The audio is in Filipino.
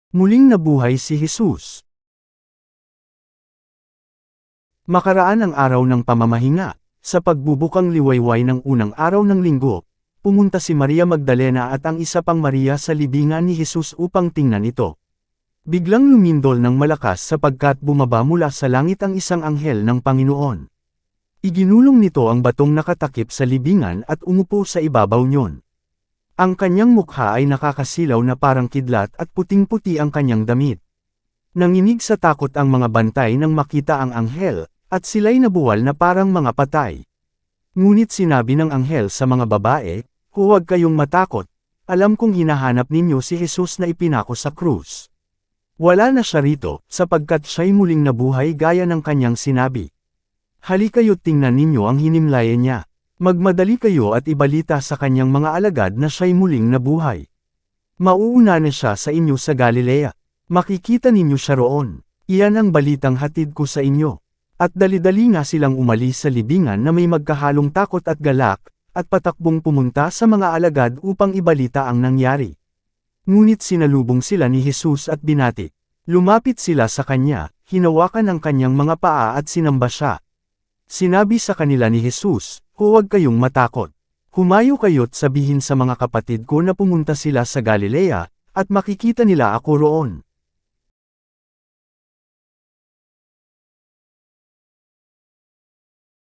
Muling nabuhay si Jesus. Makaraan ang araw ng pamamahinga, sa pagbubukang liwayway ng unang araw ng linggo, pumunta si Maria Magdalena at ang isa pang Maria sa libingan ni Jesus upang tingnan ito. Biglang lumindol ng malakas sapagkat bumaba mula sa langit ang isang anghel ng Panginoon. Iginulong nito ang batong nakatakip sa libingan at umupo sa ibabaw niyon. Ang kanyang mukha ay nakakasilaw na parang kidlat at puting-puti ang kanyang damit. Nanginig sa takot ang mga bantay nang makita ang anghel, at sila'y nabuwal na parang mga patay. Ngunit sinabi ng anghel sa mga babae, "Huwag kayong matakot, alam kong hinahanap ninyo si Jesus na ipinako sa krus. Wala na siya rito, sapagkat siya'y muling nabuhay gaya ng kanyang sinabi. Halikayo't tingnan ninyo ang hinimlayan niya. Magmadali kayo at ibalita sa kanyang mga alagad na siya'y muling nabuhay. Mauuna na siya sa inyo sa Galilea. Makikita ninyo siya roon. Iyan ang balitang hatid ko sa inyo." At dali-dali nga silang umalis sa libingan na may magkahalong takot at galak, at patakbong pumunta sa mga alagad upang ibalita ang nangyari. Ngunit sinalubong sila ni Jesus at binati. Lumapit sila sa kanya, hinawakan ang kanyang mga paa at sinamba siya. Sinabi sa kanila ni Jesus, "Huwag kayong matakot. Humayo kayo't sabihin sa mga kapatid ko na pumunta sila sa Galilea, at makikita nila ako roon."